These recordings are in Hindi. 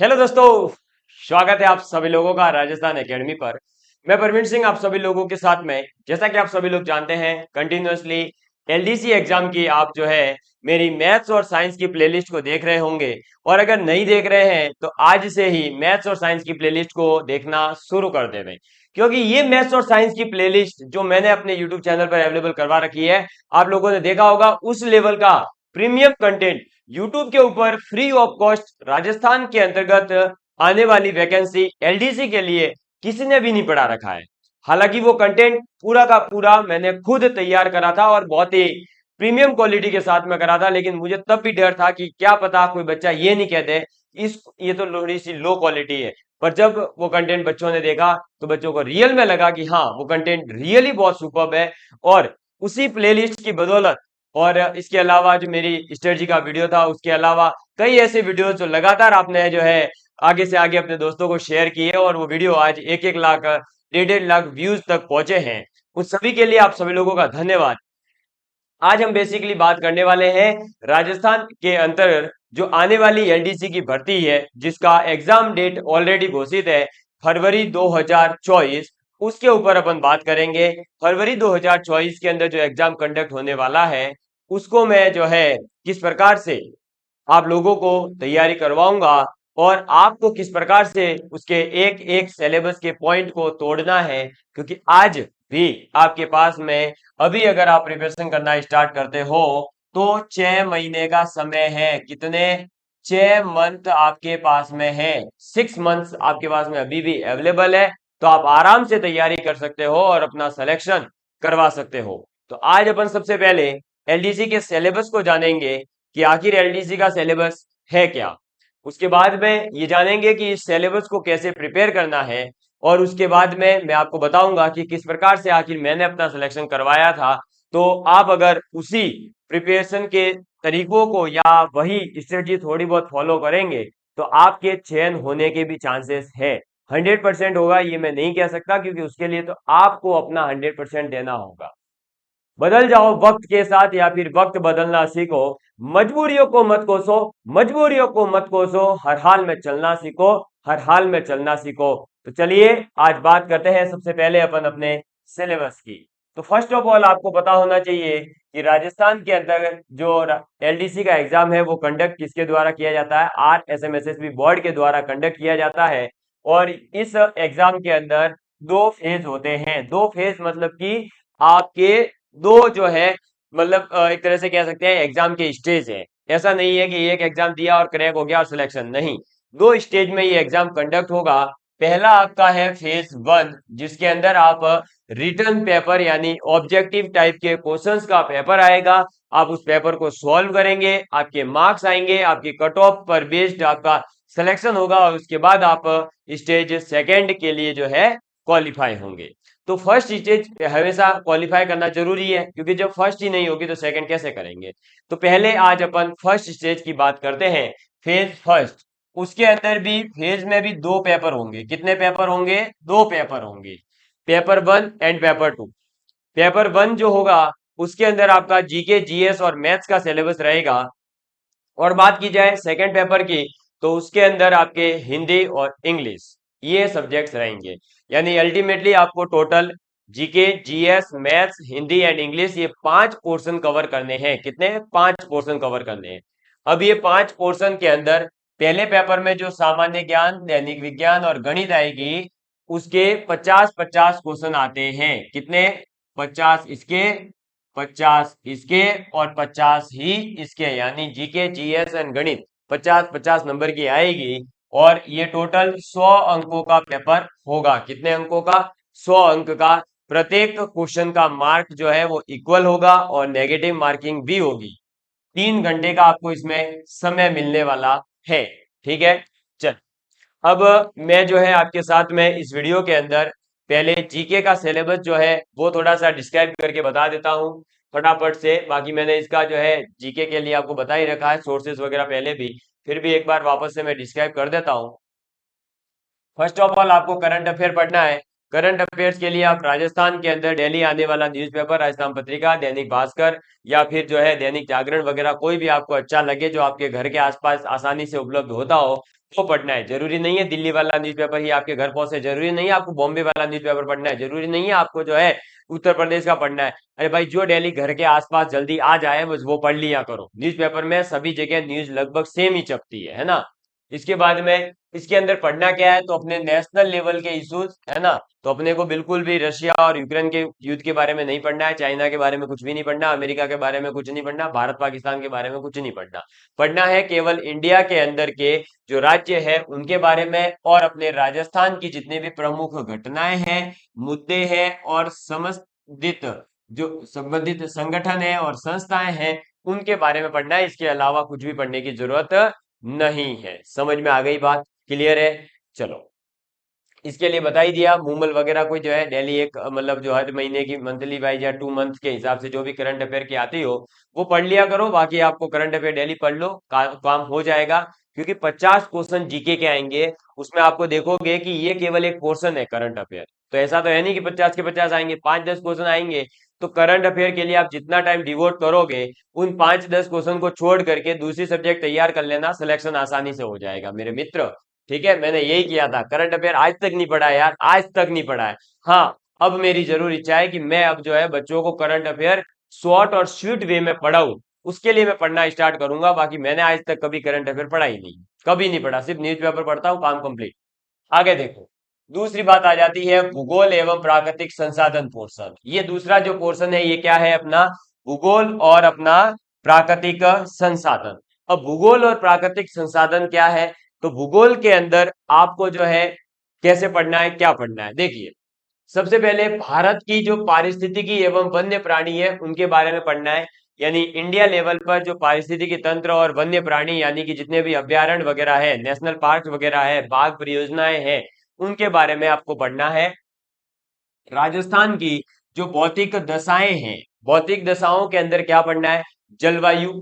हेलो दोस्तों, स्वागत है आप सभी लोगों का राजस्थान एकेडमी पर। मैं परवीन सिंह आप सभी लोगों के साथ में। जैसा कि आप सभी लोग जानते हैं, कंटिन्यूअसली एलडीसी एग्जाम की आप जो है मेरी मैथ्स और साइंस की प्लेलिस्ट को देख रहे होंगे। और अगर नहीं देख रहे हैं तो आज से ही मैथ्स और साइंस की प्लेलिस्ट को देखना शुरू कर देवें, क्योंकि ये मैथ्स और साइंस की प्लेलिस्ट जो मैंने अपने यूट्यूब चैनल पर अवेलेबल करवा रखी है, आप लोगों ने देखा होगा उस लेवल का प्रीमियम कंटेंट यूट्यूब के ऊपर फ्री ऑफ कॉस्ट राजस्थान के अंतर्गत आने वाली वैकेंसी एलडीसी के लिए किसी ने भी नहीं पढ़ा रखा है। हालांकि वो कंटेंट पूरा का पूरा मैंने खुद तैयार करा था और बहुत ही प्रीमियम क्वालिटी के साथ में करा था, लेकिन मुझे तब भी डर था कि क्या पता कोई बच्चा ये नहीं कह दे इस ये तो थोड़ी सी लो क्वालिटी है। पर जब वो कंटेंट बच्चों ने देखा तो बच्चों को रियल में लगा कि हाँ, वो कंटेंट रियली बहुत सुपर्ब है। और उसी प्लेलिस्ट की बदौलत और इसके अलावा जो मेरी स्ट्रेटजी का वीडियो था, उसके अलावा कई ऐसे वीडियो जो लगातार आपने जो है आगे से आगे अपने दोस्तों को शेयर किए और वो वीडियो आज 1-1 लाख 1.5 लाख व्यूज तक पहुंचे हैं। उन सभी के लिए आप सभी लोगों का धन्यवाद। आज हम बेसिकली बात करने वाले हैं राजस्थान के अंतर जो आने वाली एलडीसी की भर्ती है, जिसका एग्जाम डेट ऑलरेडी घोषित है फरवरी 2024। उसके ऊपर अपन बात करेंगे। फरवरी 2024 के अंदर जो एग्जाम कंडक्ट होने वाला है, उसको मैं जो है किस प्रकार से आप लोगों को तैयारी करवाऊंगा और आपको किस प्रकार से उसके एक एक सिलेबस के पॉइंट को तोड़ना है। क्योंकि आज भी आपके पास में अभी अगर आप प्रिपरेशन करना स्टार्ट करते हो तो 6 महीने का समय है। कितने? 6 मंथ आपके पास में है। 6 मंथ्स आपके पास में अभी भी अवेलेबल है, तो आप आराम से तैयारी कर सकते हो और अपना सिलेक्शन करवा सकते हो। तो आज अपन सबसे पहले एलडीसी के सिलेबस को जानेंगे कि आखिर एलडीसी का सिलेबस है क्या। उसके बाद में ये जानेंगे कि इस सिलेबस को कैसे प्रिपेयर करना है। और उसके बाद में मैं आपको बताऊंगा कि किस प्रकार से आखिर मैंने अपना सिलेक्शन करवाया था। तो आप अगर उसी प्रिपरेशन के तरीकों को या वही स्ट्रेटजी थोड़ी बहुत फॉलो करेंगे तो आपके चयन होने के भी चांसेस है। 100% होगा ये मैं नहीं कह सकता, क्योंकि उसके लिए तो आपको अपना 100% देना होगा। बदल जाओ वक्त के साथ या फिर वक्त बदलना सीखो। मजबूरियों को मत कोसो, मजबूरियों को मत कोसो, हर हाल में चलना सीखो, हर हाल में चलना सीखो। तो चलिए आज बात करते हैं सबसे पहले अपन अपने सिलेबस की। तो फर्स्ट ऑफ ऑल आपको पता होना चाहिए कि राजस्थान के अंतर्गत जो एलडीसी का एग्जाम है वो कंडक्ट किसके द्वारा किया जाता है? RSMSSB बोर्ड के द्वारा कंडक्ट किया जाता है। और इस एग्जाम के अंदर दो फेज होते हैं। दो फेज मतलब कि आपके दो जो है मतलब एक तरह से कह सकते हैं एग्जाम के स्टेज है। ऐसा नहीं है कि एक एग्जाम दिया और क्रैक हो गया और सिलेक्शन नहीं। दो स्टेज में ये एग्जाम कंडक्ट होगा। पहला आपका है फेज 1, जिसके अंदर आप रिटर्न पेपर यानी ऑब्जेक्टिव टाइप के क्वेश्चंस का पेपर आएगा। आप उस पेपर को सॉल्व करेंगे, आपके मार्क्स आएंगे, आपकी कट ऑफ पर बेस्ड आपका सिलेक्शन होगा और उसके बाद आप स्टेज सेकंड के लिए जो है क्वालिफाई होंगे। तो फर्स्ट स्टेज हमेशा क्वालिफाई करना जरूरी है, क्योंकि जब फर्स्ट ही नहीं होगी तो सेकंड कैसे करेंगे। तो पहले आज अपन फर्स्ट स्टेज की बात करते हैं, फेज फर्स्ट। उसके अंदर भी फेज में भी दो पेपर होंगे। कितने पेपर होंगे? दो पेपर होंगे, पेपर 1 एंड पेपर 2। पेपर 1 जो होगा उसके अंदर आपका जीके जीएस और मैथ्स का सिलेबस रहेगा। और बात की जाए सेकंड पेपर की, तो उसके अंदर आपके हिंदी और इंग्लिश ये सब्जेक्ट्स रहेंगे। यानी अल्टीमेटली आपको total GK GS maths Hindi and English ये 5 पोर्शन कवर करने हैं। कितने? 5 पोर्शन कवर करने हैं। अब ये 5 पोर्शन के अंदर पहले पेपर में जो सामान्य ज्ञान दैनिक विज्ञान और गणित आएगी, उसके 50-50 क्वेश्चन आते हैं। कितने? 50 इसके, 50 इसके और 50 ही इसके, यानी जीके जीएस एंड गणित 50-50 नंबर की आएगी। और ये टोटल 100 अंकों का पेपर होगा। कितने अंकों का? 100 अंक का। प्रत्येक क्वेश्चन का मार्क जो है वो इक्वल होगा और नेगेटिव मार्किंग भी होगी। 3 घंटे का आपको इसमें समय मिलने वाला है। ठीक है, चल अब मैं जो है आपके साथ में इस वीडियो के अंदर पहले जीके का सिलेबस जो है वो थोड़ा सा डिस्क्राइब करके बता देता हूँ फटाफट से। बाकी मैंने इसका जो है जीके के लिए आपको बता ही रखा है, सोर्सेज वगैरह पहले भी, फिर भी एक बार वापस से मैं डिस्क्राइब कर देता हूँ। फर्स्ट ऑफ ऑल आपको करंट अफेयर पढ़ना है। करंट अफेयर्स के लिए आप राजस्थान के अंदर डेली आने वाला न्यूज़पेपर, राजस्थान पत्रिका, दैनिक भास्कर या फिर जो है दैनिक जागरण वगैरह, कोई भी आपको अच्छा लगे जो आपके घर के आसपास आसानी से उपलब्ध होता हो वो पढ़ना है। जरूरी नहीं है दिल्ली वाला न्यूज़पेपर ही आपके घर पहुंचे, जरूरी नहीं है आपको बॉम्बे वाला न्यूज़पेपर पढ़ना है, जरूरी नहीं है आपको जो है उत्तर प्रदेश का पढ़ना है। अरे भाई, जो डेली घर के आसपास जल्दी आ जाए बस वो पढ़ लिया करो। न्यूज़पेपर में सभी जगह न्यूज लगभग सेम ही छपती है ना। इसके बाद में इसके अंदर पढ़ना क्या है, तो अपने नेशनल लेवल के इश्यूज है ना। तो अपने को बिल्कुल भी रशिया और यूक्रेन के युद्ध के बारे में नहीं पढ़ना है, चाइना के बारे में कुछ भी नहीं पढ़ना, अमेरिका के बारे में कुछ नहीं पढ़ना, भारत पाकिस्तान के बारे में कुछ नहीं पढ़ना। पढ़ना है केवल इंडिया के अंदर के जो राज्य है उनके बारे में, और अपने राजस्थान की जितने भी प्रमुख घटनाएं हैं, मुद्दे हैं और संबंधित जो संबंधित संगठन है और संस्थाएं हैं उनके बारे में पढ़ना है। इसके अलावा कुछ भी पढ़ने की जरूरत नहीं है। समझ में आ गई बात? क्लियर है? चलो, इसके लिए बता ही दिया। मूमल वगैरह कोई जो है डेली एक मतलब जो हर महीने की मंथली वाइज या 2 मंथ के हिसाब से जो भी करंट अफेयर की आती हो वो पढ़ लिया करो। बाकी आपको करंट अफेयर डेली पढ़ लो, काम हो जाएगा। क्योंकि 50 क्वेश्चन जीके के आएंगे, उसमें आपको देखोगे कि ये केवल एक पोर्शन है करंट अफेयर। तो ऐसा तो है नहीं कि 50 के 50 आएंगे, 5-10 क्वेश्चन आएंगे। तो करंट अफेयर के लिए आप जितना टाइम डिवोट करोगे उन 5-10 क्वेश्चन को छोड़ करके दूसरी सब्जेक्ट तैयार कर लेना, सिलेक्शन आसानी से हो जाएगा मेरे मित्र। ठीक है, मैंने यही किया था। करंट अफेयर आज तक नहीं पढ़ा है यार, आज तक नहीं पढ़ा है। हाँ, अब मेरी जरूर इच्छा है कि मैं अब जो है बच्चों को करंट अफेयर शॉर्ट और स्वीट वे में पढ़ाऊं। उसके लिए मैं पढ़ना स्टार्ट करूंगा। बाकी मैंने आज तक कभी करंट अफेयर पढ़ा ही नहीं, कभी नहीं पढ़ा, सिर्फ न्यूज़पेपर पढ़ता हूँ, काम कंप्लीट। आगे देखो, दूसरी बात आ जाती है भूगोल एवं प्राकृतिक संसाधन पोर्शन। ये दूसरा जो पोर्शन है ये क्या है अपना, भूगोल और अपना प्राकृतिक संसाधन। अब भूगोल और प्राकृतिक संसाधन क्या है, तो भूगोल के अंदर आपको जो है कैसे पढ़ना है, क्या पढ़ना है, देखिए। सबसे पहले भारत की जो पारिस्थितिकी एवं वन्य प्राणी है उनके बारे में पढ़ना है। यानी इंडिया लेवल पर जो पारिस्थितिकी तंत्र और वन्य प्राणी यानी कि जितने भी अभ्यारण्य वगैरह है, नेशनल पार्क वगैरह है, बाघ परियोजनाएं हैं, उनके बारे में आपको पढ़ना है। राजस्थान की जो भौतिक दशाएं हैं, भौतिक दशाओं के अंदर क्या पढ़ना है, जलवायु,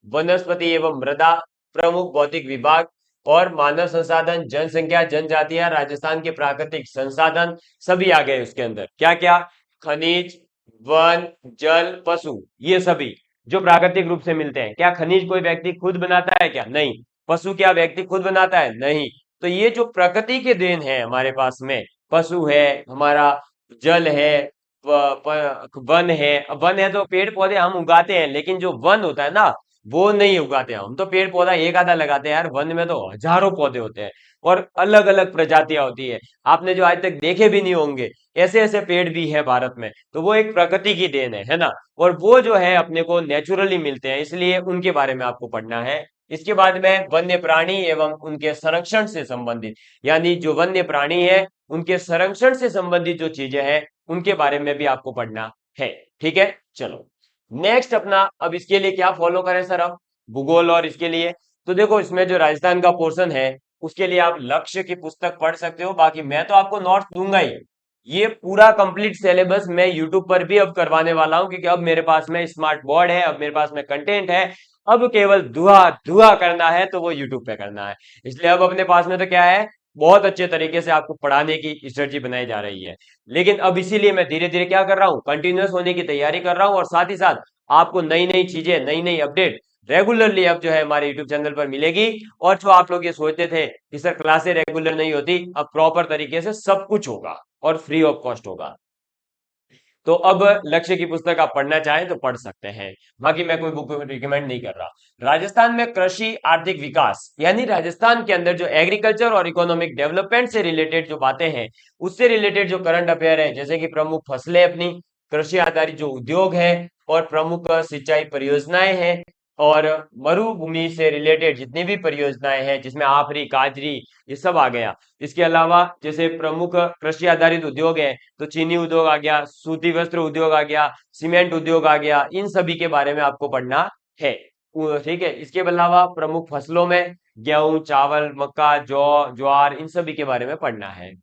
वनस्पति एवं मृदा, प्रमुख भौतिक विभाग और मानव संसाधन, जनसंख्या, जनजातियां, राजस्थान के प्राकृतिक संसाधन सभी आ गए उसके अंदर। क्या क्या, खनिज, वन, जल, पशु, ये सभी जो प्राकृतिक रूप से मिलते हैं। क्या खनिज कोई व्यक्ति खुद बनाता है क्या? नहीं। पशु क्या व्यक्ति खुद बनाता है? नहीं। तो ये जो प्रकृति के देन है हमारे पास में, पशु है हमारा, जल है, वन है। अब वन है तो पेड़ पौधे हम उगाते हैं, लेकिन जो वन होता है ना वो नहीं उगाते हम तो पेड़ पौधा एक आधा लगाते हैं यार, वन में तो हजारों पौधे होते हैं और अलग अलग प्रजातियां होती है। आपने जो आज तक देखे भी नहीं होंगे ऐसे ऐसे पेड़ भी है भारत में, तो वो एक प्रकृति की देन है ना। और वो जो है अपने को नेचुरली मिलते हैं, इसलिए उनके बारे में आपको पढ़ना है। इसके बाद में वन्य प्राणी एवं उनके संरक्षण से संबंधित, यानी जो वन्य प्राणी है उनके संरक्षण से संबंधित जो चीजें हैं उनके बारे में भी आपको पढ़ना है। ठीक है, चलो नेक्स्ट अपना। अब इसके लिए क्या फॉलो करें सर हम, भूगोल और इसके लिए? तो देखो इसमें जो राजस्थान का पोर्शन है उसके लिए आप लक्ष्य की पुस्तक पढ़ सकते हो। बाकी मैं तो आपको नोट्स दूंगा ही। ये पूरा कंप्लीट सिलेबस मैं यूट्यूब पर भी अब करवाने वाला हूं, क्योंकि अब मेरे पास में स्मार्ट बोर्ड है, अब मेरे पास में कंटेंट है। अब केवल धुआ धुआ करना है तो वो यूट्यूब पे करना है। इसलिए अब अपने पास में तो क्या है, बहुत अच्छे तरीके से आपको पढ़ाने की स्ट्रेटजी बनाई जा रही है। लेकिन अब इसीलिए मैं धीरे धीरे क्या कर रहा हूँ, कंटिन्यूअस होने की तैयारी कर रहा हूँ, और साथ ही साथ आपको नई नई चीजें, नई नई अपडेट रेगुलरली अब जो है हमारे यूट्यूब चैनल पर मिलेगी। और जो आप लोग ये सोचते थे कि सर क्लासें रेगुलर नहीं होती, अब प्रॉपर तरीके से सब कुछ होगा और फ्री ऑफ कॉस्ट होगा। तो अब लक्ष्य की पुस्तक आप पढ़ना चाहें तो पढ़ सकते हैं। बाकी मैं कोई बुक रिकमेंड नहीं कर रहा। राजस्थान में कृषि आर्थिक विकास, यानी राजस्थान के अंदर जो एग्रीकल्चर और इकोनॉमिक डेवलपमेंट से रिलेटेड जो बातें हैं, उससे रिलेटेड जो करंट अफेयर है, जैसे कि प्रमुख फसलें अपनी, कृषि आधारित जो उद्योग है और प्रमुख सिंचाई परियोजनाएं हैं, और मरुभूमि से रिलेटेड जितनी भी परियोजनाएं हैं जिसमें आफरी, काजरी, ये सब आ गया। इसके अलावा जैसे प्रमुख कृषि आधारित उद्योग है तो चीनी उद्योग आ गया, सूती वस्त्र उद्योग आ गया, सीमेंट उद्योग आ गया, इन सभी के बारे में आपको पढ़ना है। ठीक है, इसके अलावा प्रमुख फसलों में गेहूं, चावल, मक्का, जौ, ज्वार, इन सभी के बारे में पढ़ना है।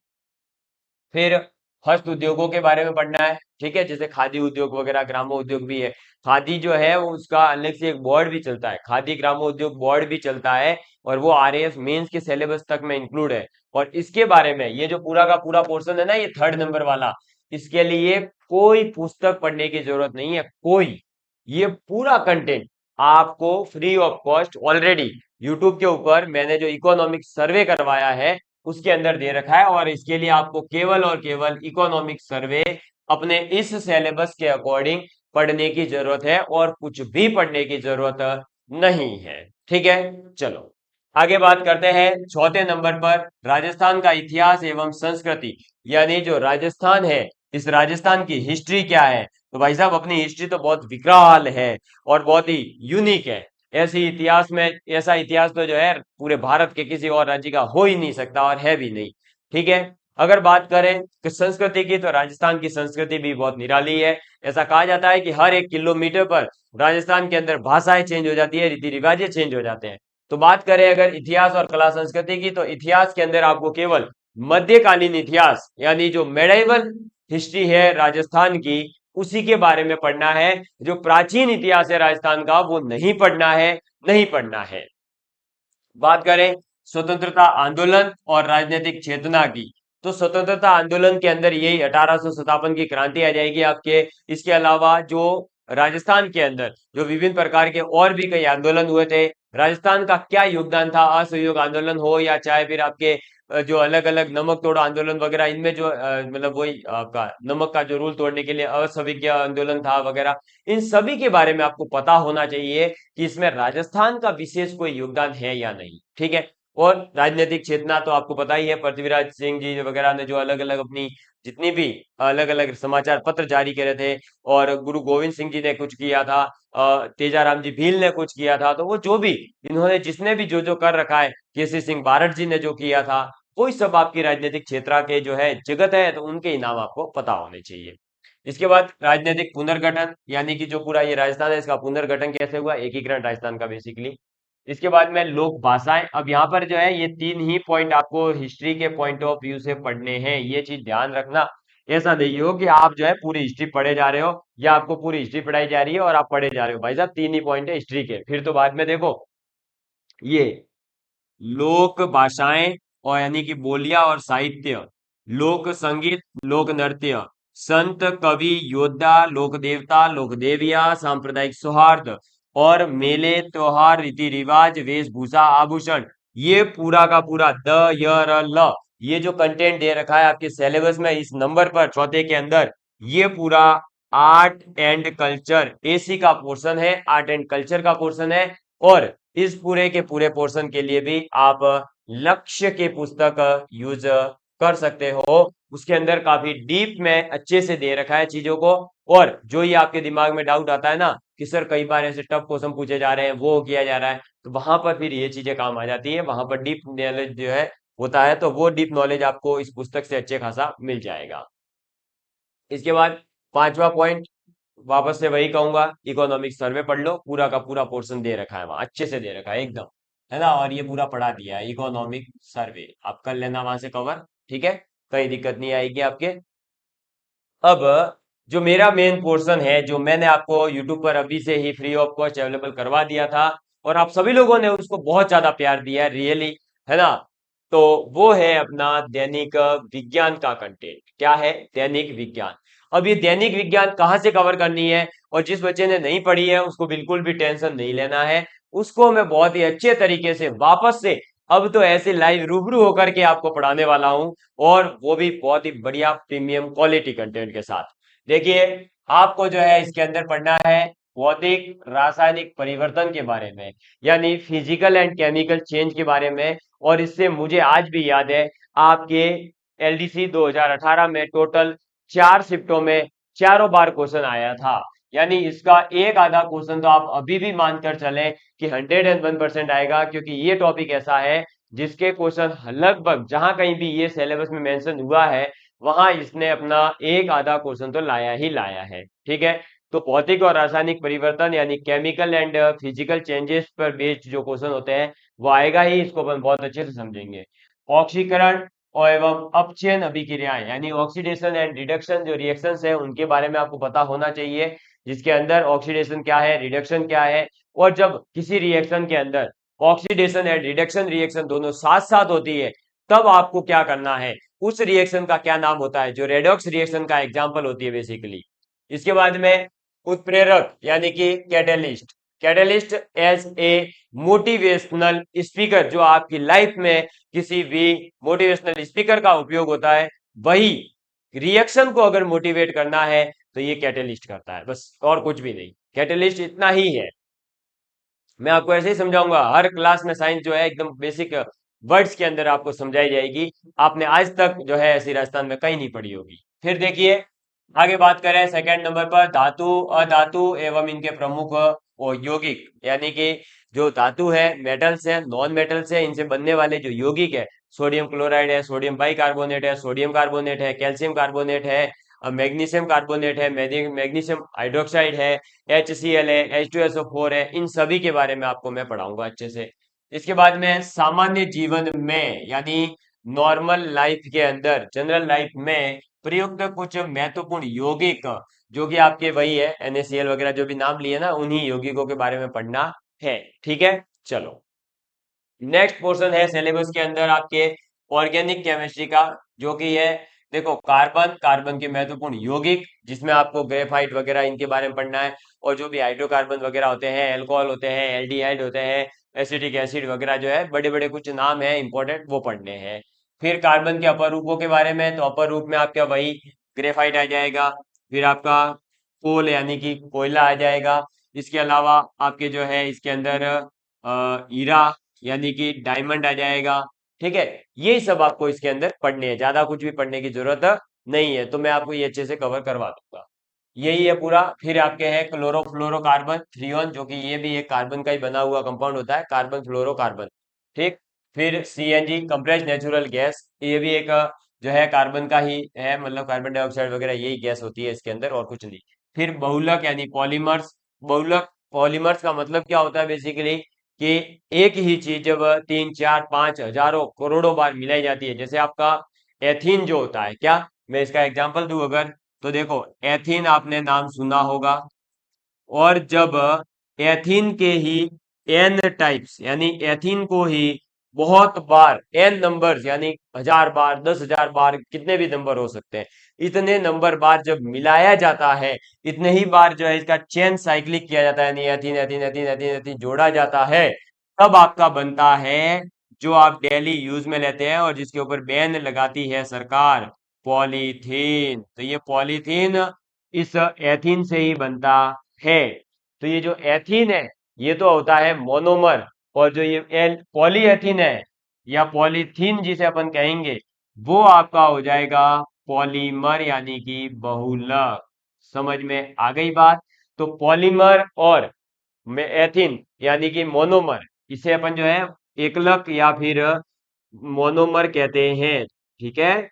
फिर हस्त उद्योगों के बारे में पढ़ना है, ठीक है, जैसे खादी उद्योग वगैरह, ग्रामो उद्योग भी है। खादी जो है वो उसका अलग से एक बोर्ड भी चलता है, खादी ग्रामो उद्योग बोर्ड भी चलता है, और वो आरएएफ मेंस के सिलेबस तक में इंक्लूड है। और इसके बारे में ये जो पूरा का पूरा पोर्शन है ना, ये 3rd नंबर वाला, इसके लिए कोई पुस्तक पढ़ने की जरूरत नहीं है, कोई। ये पूरा कंटेंट आपको free of cost already YouTube के ऊपर मैंने जो इकोनॉमिक सर्वे करवाया है उसके अंदर दे रखा है, और इसके लिए आपको केवल और केवल इकोनॉमिक सर्वे अपने इस सिलेबस के अकॉर्डिंग पढ़ने की जरूरत है, और कुछ भी पढ़ने की जरूरत नहीं है। ठीक है, चलो आगे बात करते हैं। चौथे नंबर पर राजस्थान का इतिहास एवं संस्कृति, यानी जो राजस्थान है, इस राजस्थान की हिस्ट्री क्या है। तो भाई साहब अपनी हिस्ट्री तो बहुत विकराल है और बहुत ही यूनिक है। ऐसी इतिहास में ऐसा इतिहास तो जो है पूरे भारत के किसी और राज्य का हो ही नहीं सकता, और है भी नहीं। ठीक है, अगर बात करें कि संस्कृति की, तो राजस्थान की संस्कृति भी बहुत निराली है। ऐसा कहा जाता है कि हर 1 किलोमीटर पर राजस्थान के अंदर भाषाएं चेंज हो जाती है, रीति रिवाजें चेंज हो जाते हैं। तो बात करें अगर इतिहास और कला संस्कृति की, तो इतिहास के अंदर आपको केवल मध्यकालीन इतिहास, यानी जो मेडाइवल हिस्ट्री है राजस्थान की, उसी के बारे में पढ़ना है। जो प्राचीन इतिहास है राजस्थान का वो नहीं पढ़ना है, नहीं पढ़ना है। बात करें स्वतंत्रता आंदोलन और राजनीतिक चेतना की, तो स्वतंत्रता आंदोलन के अंदर यही 1857 की क्रांति आ जाएगी आपके। इसके अलावा जो राजस्थान के अंदर जो विभिन्न प्रकार के और भी कई आंदोलन हुए थे, राजस्थान का क्या योगदान था, असहयोग आंदोलन हो या चाहे फिर आपके जो अलग अलग नमक तोड़ो आंदोलन वगैरह, इनमें जो मतलब वही आपका नमक का जो रूल तोड़ने के लिए असविज्ञ आंदोलन था वगैरह, इन सभी के बारे में आपको पता होना चाहिए कि इसमें राजस्थान का विशेष कोई योगदान है या नहीं। ठीक है, और राजनीतिक चेतना तो आपको पता ही है, पृथ्वीराज सिंह जी वगैरह ने जो अलग अलग अपनी जितनी भी अलग अलग समाचार पत्र जारी करे थे, और गुरु गोविंद सिंह जी ने कुछ किया था, तेजाराम जी भील ने कुछ किया था, तो वो जो भी इन्होंने जिसने भी जो जो कर रखा है, केसी सिंह बारट जी ने जो किया था, वो सब आपकी राजनीतिक क्षेत्र के जो है जगत है, तो उनके इनाम आपको पता होने चाहिए। इसके बाद राजनीतिक पुनर्गठन, यानी कि जो पूरा ये राजस्थान है इसका पुनर्गठन कैसे हुआ, एकीकरण राजस्थान का बेसिकली। इसके बाद में लोक भाषाएं, अब यहाँ पर जो है ये 3 ही पॉइंट आपको हिस्ट्री के पॉइंट ऑफ व्यू से पढ़ने हैं, ये चीज ध्यान रखना। ऐसा नहीं हो कि आप जो है पूरी हिस्ट्री पढ़े जा रहे हो, या आपको पूरी हिस्ट्री पढ़ाई जा रही है और आप पढ़े जा रहे हो। भाई साहब 3 ही पॉइंट है हिस्ट्री के, फिर तो बाद में देखो ये लोक भाषाएं, और यानी कि बोलियां और साहित्य, लोक संगीत, लोक नृत्य, संत कवि योद्धा, लोक देवता, लोक देविया, सांप्रदायिक सौहार्द, और मेले त्योहार, रीति रिवाज, वेशभूषा, आभूषण, ये पूरा का पूरा द य र ल, ये जो कंटेंट दे रखा है आपके सिलेबस में इस नंबर पर चौथे के अंदर, ये पूरा आर्ट एंड कल्चर एसी का पोर्शन है, आर्ट एंड कल्चर का पोर्शन है। और इस पूरे के पूरे पोर्शन के लिए भी आप लक्ष्य की पुस्तक यूज कर सकते हो। उसके अंदर काफी डीप में अच्छे से दे रखा है चीजों को, और जो ये आपके दिमाग में डाउट आता है ना कि सर कई बार ऐसे टफ क्वेश्चन पूछे जा रहे हैं, वो किया जा रहा है, तो वहां पर फिर ये चीजें काम आ जाती है, वहां पर डीप नॉलेज जो है होता है, तो वो डीप नॉलेज आपको इस पुस्तक से अच्छे खासा मिल जाएगा। इसके बाद 5वां पॉइंट, वापस से वही कहूंगा, इकोनॉमिक सर्वे पढ़ लो, पूरा का पूरा पोर्शन दे रखा है वहां, अच्छे से दे रखा है एकदम, है ना, और ये पूरा पढ़ा दिया है इकोनॉमिक सर्वे, आप कर लेना वहां से कवर। ठीक है, कोई दिक्कत नहीं आएगी आपके। अब जो मेरा मेन पोर्शन है, जो मैंने आपको यूट्यूब पर अभी से ही फ्री ऑफ कॉस्ट अवेलेबल करवा दिया था, और आप सभी लोगों ने उसको बहुत ज्यादा प्यार दिया है रियली, है ना, तो वो है अपना दैनिक विज्ञान का कंटेंट। क्या है, दैनिक विज्ञान। अब ये दैनिक विज्ञान कहाँ से कवर करनी है, और जिस बच्चे ने नहीं पढ़ी है उसको बिल्कुल भी टेंशन नहीं लेना है, उसको मैं बहुत ही अच्छे तरीके से वापस से अब तो ऐसे लाइव रूबरू होकर के आपको पढ़ाने वाला हूं, और वो भी बहुत ही बढ़िया प्रीमियम क्वालिटी कंटेंट के साथ। देखिए, आपको जो है इसके अंदर पढ़ना है भौतिक रासायनिक परिवर्तन के बारे में, यानी फिजिकल एंड केमिकल चेंज के बारे में। और इससे मुझे आज भी याद है, आपके एलडीसी 2018 में टोटल 4 शिफ्टों में चारों बार क्वेश्चन आया था, यानी इसका एक आधा क्वेश्चन तो आप अभी भी मानकर चलें कि 101% आएगा, क्योंकि ये टॉपिक ऐसा है जिसके क्वेश्चन लगभग जहां कहीं भी ये सिलेबस में मेंशन हुआ है, वहां इसने अपना एक आधा क्वेश्चन तो लाया ही लाया है। ठीक है, तो भौतिक और रासायनिक परिवर्तन यानी केमिकल एंड फिजिकल चेंजेस पर बेस्ड जो क्वेश्चन होते हैं वो आएगा ही, इसको अपन बहुत अच्छे से समझेंगे। ऑक्सीकरण और एवं अपचयन अभिक्रियाएं यानी ऑक्सीडेशन एंड रिडक्शन जो रिएक्शंस है उनके बारे में आपको पता होना चाहिए, जिसके अंदर ऑक्सीडेशन क्या है, रिडक्शन क्या है। और जब किसी रिएक्शन के अंदर ऑक्सीडेशन एंड रिडक्शन रिएक्शन दोनों साथ साथ होती है, तब आपको क्या करना है, उस रिएक्शन का क्या नाम होता है, जो रेडॉक्स रिएक्शन का एग्जांपल होती है बेसिकली। इसके बाद में उत्प्रेरक यानी कि catalyst. Catalyst as a motivational speaker, जो आपकी लाइफ में किसी भी मोटिवेशनल स्पीकर का उपयोग होता है, वही रिएक्शन को अगर मोटिवेट करना है तो ये कैटलिस्ट करता है, बस और कुछ भी नहीं, कैटलिस्ट इतना ही है। मैं आपको ऐसे ही समझाऊंगा, हर क्लास में साइंस जो है एकदम बेसिक वर्ड्स के अंदर आपको समझाई जाएगी। आपने आज तक जो है ऐसी राजस्थान में कहीं नहीं पढ़ी होगी। फिर देखिए आगे बात करें सेकंड नंबर पर, धातु अधातु एवं इनके प्रमुख और यौगिक, यानी कि जो धातु है, मेटल्स है, नॉन मेटल्स है, इनसे बनने वाले जो यौगिक है, सोडियम क्लोराइड है, सोडियम बाइकार्बोनेट है, सोडियम कार्बोनेट है, कैल्शियम कार्बोनेट है, मैग्नीशियम कार्बोनेट है, मैग्नीशियम हाइड्रोक्साइड है, HCl है, H2SO4 है, इन सभी के बारे में आपको मैं पढ़ाऊंगा अच्छे से। इसके बाद में सामान्य जीवन में यानी नॉर्मल लाइफ के अंदर, जनरल लाइफ में प्रयुक्त कुछ महत्वपूर्ण यौगिक, जो कि आपके वही है NaCl वगैरह जो भी नाम लिए ना, उन्हीं यौगिकों के बारे में पढ़ना है। ठीक है, चलो नेक्स्ट पोर्शन है सिलेबस के अंदर आपके ऑर्गेनिक केमिस्ट्री का, जो कि है देखो कार्बन, कार्बन के महत्वपूर्ण यौगिक, जिसमें आपको ग्रेफाइट वगैरह इनके बारे में पढ़ना है, और जो भी हाइड्रोकार्बन वगैरह होते हैं, एल्कोहल होते हैं, एल्डिहाइड होते हैं, एसिटिक एसिड वगैरह जो है, बड़े बड़े कुछ नाम है इंपॉर्टेंट, वो पढ़ने हैं। फिर कार्बन के अपर रूपों के बारे में, तो अपर रूप में आपका वही ग्रेफाइट आ जाएगा, फिर आपका कोल यानी कि कोयला आ जाएगा। इसके अलावा आपके जो है इसके अंदर हीरा यानी कि डायमंड आ जाएगा। ठीक है, ये सब आपको इसके अंदर पढ़ने हैं, ज्यादा कुछ भी पढ़ने की जरूरत नहीं है, तो मैं आपको ये अच्छे से कवर करवा दूंगा। यही है पूरा। फिर आपके हैं क्लोरोफ्लोरोकार्बन थ्रियोन, जो कि ये भी एक कार्बन का ही बना हुआ कंपाउंड होता है, कार्बन फ्लोरोकार्बन। ठीक। फिर CNG कंप्रेस्ड नेचुरल गैस, ये भी एक जो है कार्बन का ही है, मतलब कार्बन डाइऑक्साइड वगैरह यही गैस होती है इसके अंदर, और कुछ नहीं। फिर बहुलक यानी पॉलीमर्स। बहुलक पॉलीमर्स का मतलब क्या होता है बेसिकली, कि एक ही चीज जब 3 4 5 हजारों करोड़ों बार मिलाई जाती है, जैसे आपका एथीन जो होता है, क्या मैं इसका एग्जांपल दूं अगर, तो देखो एथीन आपने नाम सुना होगा, और जब एथीन के ही एन टाइप्स यानी एथीन को ही बहुत बार, एन नंबर्स यानी 1000 बार, 10,000 बार, कितने भी नंबर हो सकते हैं, इतने नंबर बार जब मिलाया जाता है, इतने ही बार जो है इसका चेन साइक्लिक किया जाता है, यानी ethene ethene ethene ethene ethene जोड़ा जाता है, तब आपका बनता है जो आप डेली यूज में लेते हैं और जिसके ऊपर बैन लगाती है सरकार, पॉलीथीन। तो ये पॉलीथीन इस एथीन से ही बनता है। तो ये जो एथीन है ये तो होता है मोनोमर, और जो ये पॉलीएथीन है या पॉलीथीन जिसे अपन कहेंगे, वो आपका हो जाएगा पॉलीमर यानी कि बहुलक। समझ में आ गई बात। तो पॉलीमर और में एथीन यानी कि मोनोमर, इसे अपन जो है एकलक या फिर मोनोमर कहते हैं। ठीक है,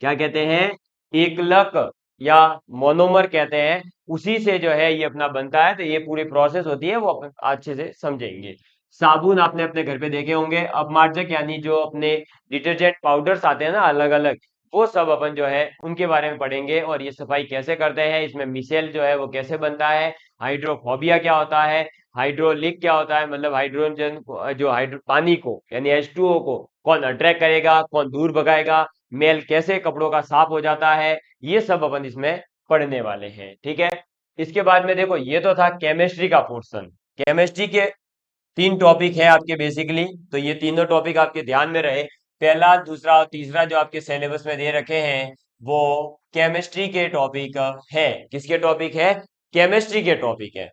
क्या कहते हैं, एकलक या मोनोमर कहते हैं। उसी से जो है ये अपना बनता है, तो ये पूरी प्रोसेस होती है वो अपन अच्छे से समझेंगे। साबुन आपने अपने घर पे देखे होंगे, अपमार्जक यानी जो अपने डिटर्जेंट पाउडर्स आते हैं ना अलग अलग, वो सब अपन जो है उनके बारे में पढ़ेंगे, और ये सफाई कैसे करते हैं, इसमें मिसेल जो है वो कैसे बनता है, हाइड्रोफोबिया क्या होता है, हाइड्रोलिक क्या होता है, मतलब हाइड्रोजन जो हाइड्रो पानी को यानी H2O को कौन अट्रैक्ट करेगा, कौन दूर भगाएगा, मेल कैसे कपड़ों का साफ हो जाता है, ये सब अपन इसमें पढ़ने वाले हैं। ठीक है, इसके बाद में देखो ये तो था केमिस्ट्री का पोर्शन। केमिस्ट्री के 3 टॉपिक है आपके बेसिकली, तो ये तीनों टॉपिक आपके ध्यान में रहे। पहला, दूसरा और तीसरा जो आपके सिलेबस में दे रखे हैं वो केमिस्ट्री के टॉपिक है। किसके टॉपिक है, केमिस्ट्री के टॉपिक है।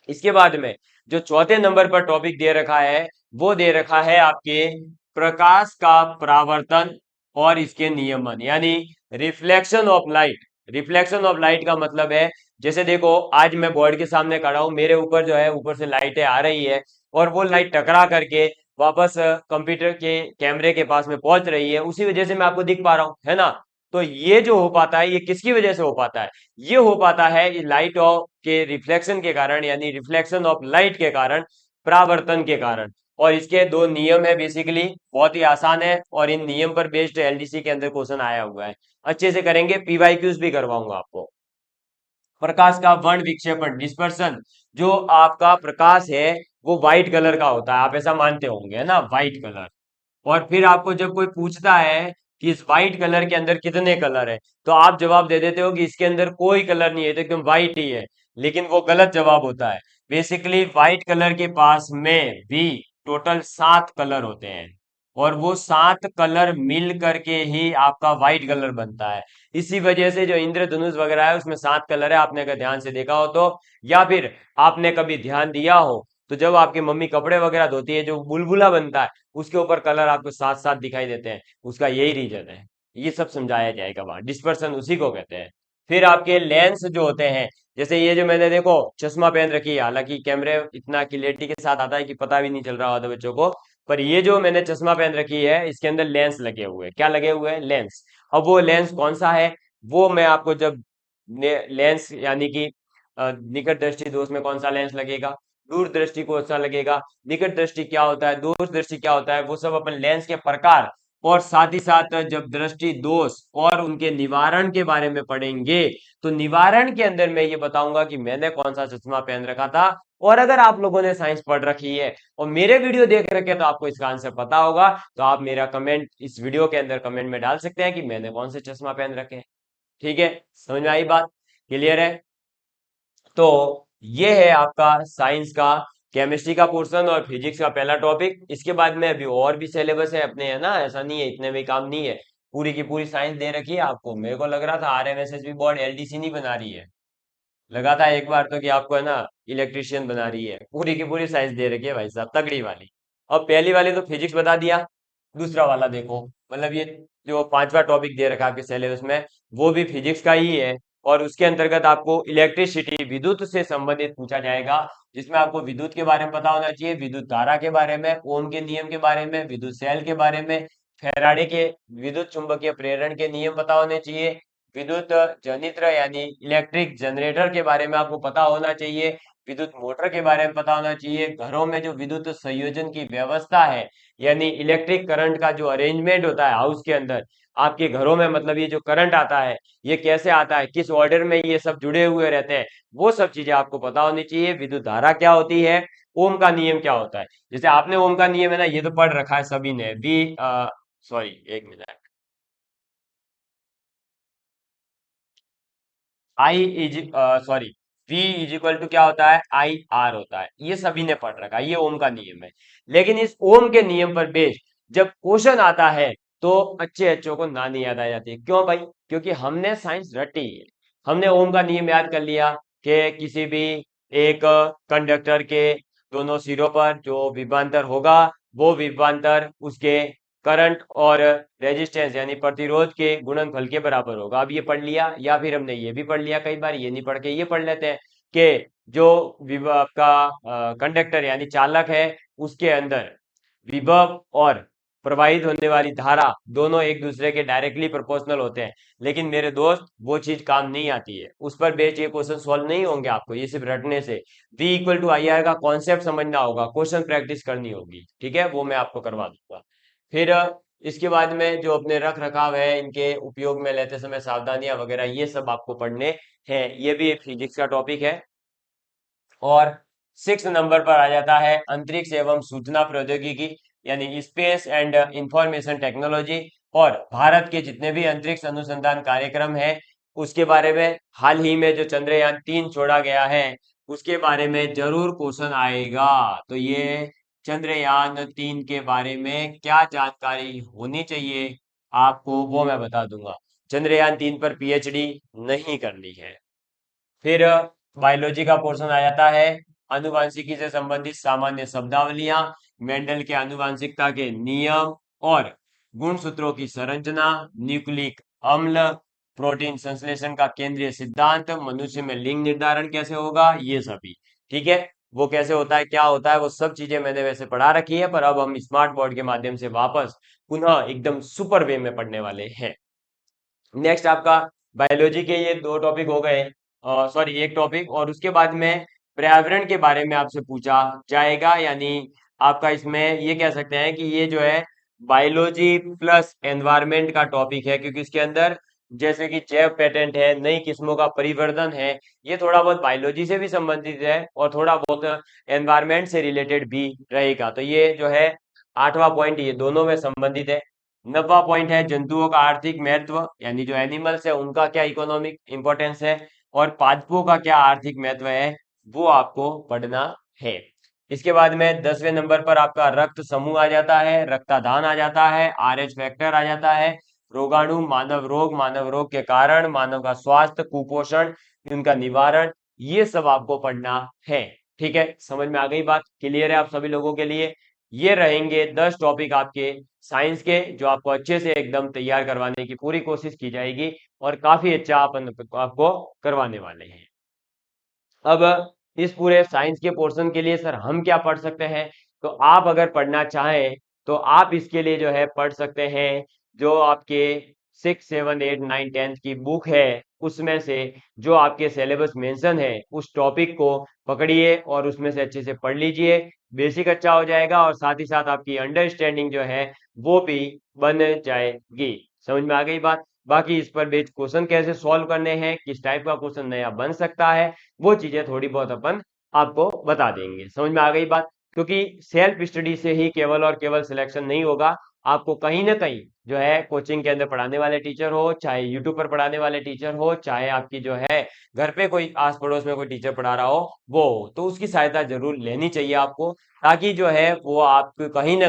इसके बाद में जो चौथे नंबर पर टॉपिक दे रखा है वो दे रखा है आपके प्रकाश का परावर्तन और इसके नियमन, यानी reflection of light. Reflection of light का मतलब है, जैसे देखो आज मैं बोर्ड के सामने खड़ा हूं, मेरे ऊपर जो है ऊपर से लाइटें आ रही है, और वो लाइट टकरा करके वापस कंप्यूटर के कैमरे के पास में पहुंच रही है, उसी वजह से मैं आपको दिख पा रहा हूं, है ना। तो ये जो हो पाता है ये किसकी वजह से हो पाता है, ये हो पाता है लाइट ऑफ के रिफ्लेक्शन के कारण, यानी रिफ्लेक्शन ऑफ लाइट के कारण, परावर्तन के कारण। और इसके दो नियम है, बेसिकली बहुत ही आसान है, और इन नियम पर बेस्ड एलडीसी के अंदर क्वेश्चन आया हुआ है। अच्छे से करेंगे, पीवाईक्यूज भी करवाऊंगा आपको। प्रकाश का वर्ण विक्षेपण डिस्पर्सन, जो आपका प्रकाश है वो व्हाइट कलर का होता है, आप ऐसा मानते होंगे है ना, व्हाइट कलर। और फिर आपको जब कोई पूछता है कि इस व्हाइट कलर के अंदर कितने कलर है, तो आप जवाब दे देते हो कि इसके अंदर कोई कलर नहीं है, तो एकदम व्हाइट ही है। लेकिन वो गलत जवाब होता है। बेसिकली व्हाइट कलर के पास में भी टोटल 7 कलर होते हैं, और वो 7 कलर मिल करके ही आपका व्हाइट कलर बनता है। इसी वजह से जो इंद्रधनुष वगैरह है उसमें 7 कलर है, आपने अगर ध्यान से देखा हो तो, या फिर आपने कभी ध्यान दिया हो तो जब आपकी मम्मी कपड़े वगैरह धोती है, जो बुलबुला बनता है उसके ऊपर कलर आपको साथ साथ दिखाई देते हैं, उसका यही रीजन है। ये सब समझाया जाएगा वहां, डिस्पर्सन उसी को कहते हैं। फिर आपके लेंस जो होते हैं, जैसे ये जो मैंने देखो चश्मा पहन रखी है, हालांकि कैमरे इतना क्लियरिटी के साथ आता है कि पता भी नहीं चल रहा होता बच्चों को, पर ये जो मैंने चश्मा पहन रखी है इसके अंदर लेंस लगे हुए हैं। क्या लगे हुए हैं? लेंस। अब वो लेंस कौन सा है, वो मैं आपको जब लेंस यानी कि निकट दृष्टि दोष में कौन सा लेंस लगेगा, दूर दृष्टि कौन सा लगेगा, निकट दृष्टि क्या होता है, दूर दृष्टि क्या होता है, वो सब अपन लेंस के प्रकार और साथ ही साथ जब दृष्टि दोष और उनके निवारण के बारे में पढ़ेंगे, तो निवारण के अंदर मैं ये बताऊंगा कि मैंने कौन सा चश्मा पहन रखा था। और अगर आप लोगों ने साइंस पढ़ रखी है और मेरे वीडियो देख रखे हैं तो आपको इसका आंसर पता होगा, तो आप मेरा कमेंट इस वीडियो के अंदर कमेंट में डाल सकते हैं कि मैंने कौन से चश्मा पहन रखे हैं। ठीक है, समझ में आई बात? क्लियर है? तो ये है आपका साइंस का केमिस्ट्री का पोर्शन और फिजिक्स का पहला टॉपिक। इसके बाद में अभी और भी सिलेबस है अपने, है ना, ऐसा नहीं है इतने में काम नहीं है। पूरी की पूरी साइंस दे रखी है आपको। मेरे को लग रहा था आरएमएसएसबी बोर्ड एलडीसी नहीं बना रही है, लगा था एक बार तो कि आपको है ना इलेक्ट्रिशियन बना रही है। पूरी की पूरी साइंस दे रखी है भाई साहब, तगड़ी वाली। अब पहली वाली तो फिजिक्स बता दिया, दूसरा वाला देखो, मतलब ये जो पांचवा टॉपिक दे रखा है आपके सिलेबस में, वो भी फिजिक्स का ही है। और उसके अंतर्गत आपको इलेक्ट्रिसिटी, विद्युत से संबंधित पूछा जाएगा, जिसमें आपको विद्युत के बारे में पता होना चाहिए, विद्युत धारा के बारे में, ओम के नियम के बारे में, विद्युत सेल के बारे में, फैराडे के विद्युत चुंबकीय प्रेरण के नियम पता होने चाहिए, विद्युत जनित्र यानी इलेक्ट्रिक जनरेटर के बारे में आपको पता होना चाहिए, विद्युत मोटर के बारे में पता होना चाहिए, घरों में जो विद्युत संयोजन की व्यवस्था है यानी इलेक्ट्रिक करंट का जो अरेंजमेंट होता है हाउस के अंदर, आपके घरों में, मतलब ये जो करंट आता है ये कैसे आता है, किस ऑर्डर में ये सब जुड़े हुए रहते हैं, वो सब चीजें आपको पता होनी चाहिए। विद्युत धारा क्या होती है, ओम का नियम क्या होता है, जैसे आपने ओम का नियम है ना ये तो पढ़ रखा है सभी ने भी। सॉरी, एक minute. I is sorry, V is equal to क्या होता है, आई आर होता है, ये सभी ने पढ़ रखा है, ये ओम का नियम है। लेकिन इस ओम के नियम पर बेस्ड जब क्वेश्चन आता है तो अच्छे अच्छों को ना नहीं याद आ जाती है। क्यों भाई? क्योंकि हमने साइंस रटी है, हमने ओम का नियम याद कर लिया कि किसी भी एक कंडक्टर के दोनों सिरों पर जो विभवांतर होगा, वो विभवांतर उसके करंट और रेजिस्टेंस यानी प्रतिरोध के गुणनफल के बराबर होगा। अब ये पढ़ लिया, या फिर हमने ये भी पढ़ लिया, कई बार ये नहीं पढ़ के ये पढ़ लेते हैं कि जो विभव का कंडक्टर यानी चालक है उसके अंदर विभव और प्रवाहित होने वाली धारा दोनों एक दूसरे के डायरेक्टली प्रोपोर्शनल होते हैं। लेकिन मेरे दोस्त वो चीज काम नहीं आती है, उस पर बेस्ड ये क्वेश्चन सॉल्व नहीं होंगे आपको ये सिर्फ रटने से। V equal to I R का कॉन्सेप्ट समझना होगा, क्वेश्चन प्रैक्टिस करनी होगी, ठीक है, वो मैं आपको करवा दूंगा। फिर इसके बाद में जो अपने रख रखाव है, इनके उपयोग में लेते समय सावधानियां वगैरह, ये सब आपको पढ़ने हैं, ये भी एक फिजिक्स का टॉपिक है। और 6 नंबर पर आ जाता है अंतरिक्ष एवं सूचना प्रौद्योगिकी यानी स्पेस एंड इंफॉर्मेशन टेक्नोलॉजी। और भारत के जितने भी अंतरिक्ष अनुसंधान कार्यक्रम है उसके बारे में, हाल ही में जो चंद्रयान 3 छोड़ा गया है उसके बारे में जरूर क्वेश्चन आएगा। तो ये चंद्रयान 3 के बारे में क्या जानकारी होनी चाहिए आपको, वो मैं बता दूंगा। चंद्रयान 3 पर पीएचडी नहीं करनी है। फिर बायोलॉजी का पोर्शन आ जाता है, आनुवांशिकी से संबंधित सामान्य शब्दावलियां, मेंडल के आनुवांशिकता के नियम और गुणसूत्रों की संरचना, न्यूक्लिक अम्ल, प्रोटीन संश्लेषण का केंद्रीय सिद्धांत, मनुष्य में लिंग निर्धारण कैसे होगा, ये सभी। ठीक है, वो कैसे होता है, क्या होता है, वो सब चीजें मैंने वैसे पढ़ा रखी है, पर अब हम स्मार्ट बोर्ड के माध्यम से वापस पुनः एकदम सुपर वे में पढ़ने वाले हैं। नेक्स्ट आपका बायोलॉजी के ये 2 टॉपिक हो गए, सॉरी एक टॉपिक, और उसके बाद में पर्यावरण के बारे में आपसे पूछा जाएगा, यानी आपका इसमें ये कह सकते हैं कि ये जो है बायोलॉजी प्लस एनवायरमेंट का टॉपिक है, क्योंकि इसके अंदर जैसे कि जैव पेटेंट है, नई किस्मों का परिवर्धन है, ये थोड़ा बहुत बायोलॉजी से भी संबंधित है और थोड़ा बहुत एनवायरमेंट से रिलेटेड भी रहेगा। तो ये जो है 8वां पॉइंट, ये दोनों में संबंधित है। 9वां पॉइंट है जंतुओं का आर्थिक महत्व, यानी जो एनिमल्स है उनका क्या इकोनॉमिक इंपॉर्टेंस है, और पादपों का क्या आर्थिक महत्व है, वो आपको पढ़ना है। इसके बाद में 10वें नंबर पर आपका रक्त समूह आ जाता है, रक्तदान आ जाता है, RH फैक्टर आ जाता है, रोगाणु, मानव रोग के कारण, मानव का स्वास्थ्य, कुपोषण, उनका निवारण, ये सब आपको पढ़ना है। ठीक है, समझ में आ गई बात? क्लियर है आप सभी लोगों के लिए? ये रहेंगे 10 टॉपिक आपके साइंस के, जो आपको अच्छे से एकदम तैयार करवाने की पूरी कोशिश की जाएगी और काफी अच्छा अपन आपको करवाने वाले हैं। अब इस पूरे साइंस के पोर्शन के लिए सर हम क्या पढ़ सकते हैं? तो आप अगर पढ़ना चाहें तो आप इसके लिए जो है पढ़ सकते हैं जो आपके 6, 7, 8, 9, 10 की बुक है, उसमें से जो आपके सिलेबस मेंशन है उस टॉपिक को पकड़िए और उसमें से अच्छे से पढ़ लीजिए। बेसिक अच्छा हो जाएगा और साथ ही साथ आपकी अंडरस्टैंडिंग जो है वो भी बन जाएगी। समझ में आ गई बात? बाकी इस पर बेस्ड क्वेश्चन कैसे सॉल्व करने हैं, किस टाइप का क्वेश्चन नया बन सकता है, वो चीजें थोड़ी बहुत अपन आपको बता देंगे। समझ में आ गई बात? क्योंकि सेल्फ स्टडी से ही केवल और केवल सिलेक्शन नहीं होगा, आपको कहीं ना कहीं जो है कोचिंग के अंदर पढ़ाने वाले टीचर हो, चाहे यूट्यूब पर पढ़ाने वाले टीचर हो, चाहे आपकी जो है घर पे कोई आस पड़ोस में कोई टीचर पढ़ा रहा हो, वो तो उसकी सहायता जरूर लेनी चाहिए आपको, ताकि जो है वो आपको कहीं ना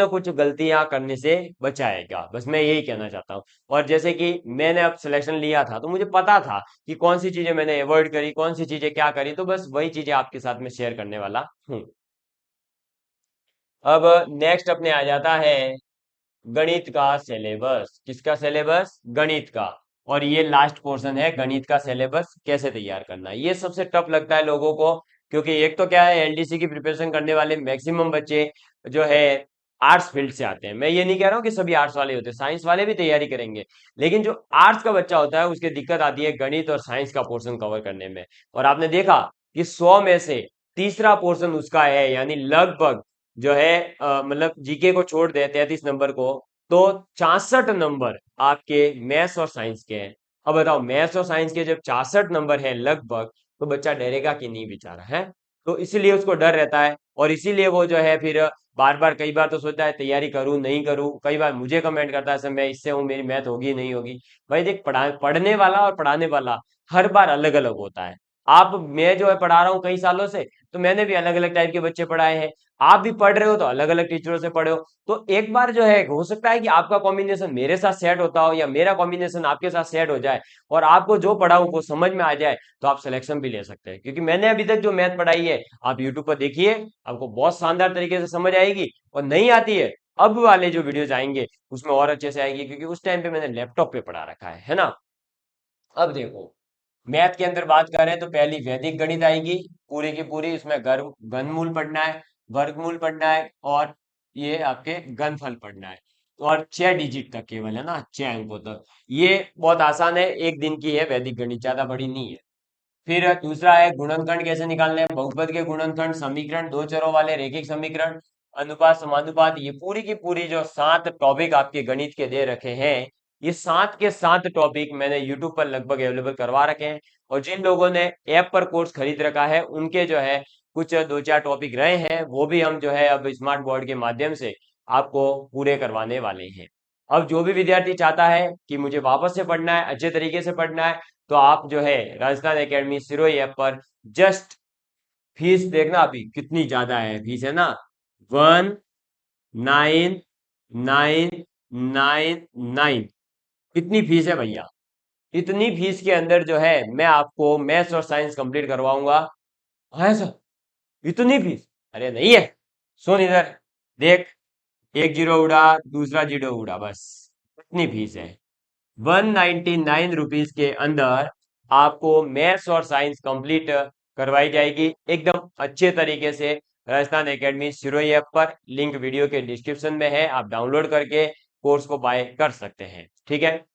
कुछ गलतियां करने से बचाएगा। बस मैं यही कहना चाहता हूँ। और जैसे कि मैंने अब सिलेक्शन लिया था तो मुझे पता था कि कौन सी चीजें मैंने अवॉइड करी, कौन सी चीजें क्या करी, तो बस वही चीजें आपके साथ में शेयर करने वाला हूँ। अब नेक्स्ट अपने आ जाता है गणित का सिलेबस। किसका सिलेबस? गणित का। और ये लास्ट पोर्शन है, गणित का सिलेबस कैसे तैयार करना है। ये सबसे टफ लगता है लोगों को, क्योंकि एक तो क्या है, LDC की प्रिपरेशन करने वाले मैक्सिमम बच्चे जो है आर्ट्स फील्ड से आते हैं। मैं ये नहीं कह रहा हूँ कि सभी आर्ट्स वाले होते हैं, साइंस वाले भी तैयारी करेंगे, लेकिन जो आर्ट्स का बच्चा होता है उसके दिक्कत आती है गणित और साइंस का पोर्शन कवर करने में। और आपने देखा कि 100 में से तीसरा पोर्शन उसका है, यानी लगभग जो है मतलब जीके को छोड़ दे 33 नंबर को, तो 66 नंबर आपके मैथ्स और साइंस के हैं। अब बताओ, मैथ्स और साइंस के जब 66 नंबर है लगभग, तो बच्चा डरेगा कि नहीं बेचारा है? तो इसीलिए उसको डर रहता है, और इसीलिए वो जो है फिर बार बार, कई बार तो सोचता है तैयारी करूं नहीं करूं, कई बार मुझे कमेंट करता है सर मैं इससे हूँ, मेरी मैथ होगी नहीं होगी। भाई देख, पढ़ने वाला और पढ़ाने वाला हर बार अलग अलग होता है। मैं जो है पढ़ा रहा हूँ कई सालों से, तो मैंने भी अलग अलग टाइप के बच्चे पढ़ाए हैं। आप भी पढ़ रहे हो तो अलग अलग टीचरों से पढ़े हो। तो एक बार जो है हो सकता है कि आपका कॉम्बिनेशन मेरे साथ सेट होता हो, या मेरा कॉम्बिनेशन आपके साथ सेट हो जाए, और आपको जो पढ़ाऊं वो समझ में आ जाए, तो आप सिलेक्शन भी ले सकते हैं। क्योंकि मैंने अभी तक जो मैथ पढ़ाई है, आप यूट्यूब पर देखिए, आपको बहुत शानदार तरीके से समझ आएगी। और नहीं आती है, अब वाले जो वीडियोज आएंगे उसमें और अच्छे से आएगी, क्योंकि उस टाइम पे मैंने लैपटॉप पे पढ़ा रखा है ना। अब देखो, मैथ के अंदर बात करें तो पहली वैदिक गणित आएगी, पूरी की पूरी। उसमें घनमूल पढ़ना है, वर्गमूल पढ़ना है, और ये आपके घनफल पढ़ना है। और 6 डिजिट तक केवल, है ना, 6 अंकों तक। ये बहुत आसान है, एक दिन की है वैदिक गणित, ज्यादा बड़ी नहीं है। फिर दूसरा है गुणनखंड कैसे निकालने हैं, बहुपद के गुणनखंड, समीकरण, दो चरों वाले रैखिक समीकरण, अनुपात समानुपात। ये पूरी की पूरी जो 7 टॉपिक आपके गणित के दे रखे हैं, ये 7 के 7 टॉपिक मैंने यूट्यूब पर लगभग अवेलेबल करवा रखे हैं। और जिन लोगों ने ऐप पर कोर्स खरीद रखा है उनके जो है कुछ 2-4 टॉपिक रहे हैं, वो भी हम जो है अब स्मार्ट बोर्ड के माध्यम से आपको पूरे करवाने वाले हैं। अब जो भी विद्यार्थी चाहता है कि मुझे वापस से पढ़ना है, अच्छे तरीके से पढ़ना है, तो आप जो है राजस्थान एकेडमी सिरोही ऐप पर जस्ट फीस देखना, अभी कितनी ज्यादा है फीस, है ना, 1999। कितनी फीस है भैया? इतनी फीस के अंदर जो है मैं आपको मैथ्स और साइंस कंप्लीट करवाऊंगा। हाँ सर, इतनी फीस? अरे नहीं है, सुन इधर देख, एक जीरो उड़ा, दूसरा जीरो उड़ा, बस इतनी फीस है। 199 रुपीज के अंदर आपको मैथ्स और साइंस कंप्लीट करवाई जाएगी एकदम अच्छे तरीके से। राजस्थान एकेडमी सिरोही ऐप पर लिंक वीडियो के डिस्क्रिप्शन में है, आप डाउनलोड करके कोर्स को बाय कर सकते हैं। ठीक है,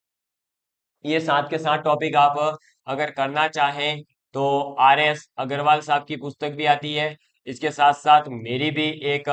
ये 7 के 7 टॉपिक आप अगर करना चाहें तो RS अग्रवाल साहब की पुस्तक भी आती है, इसके साथ साथ मेरी भी एक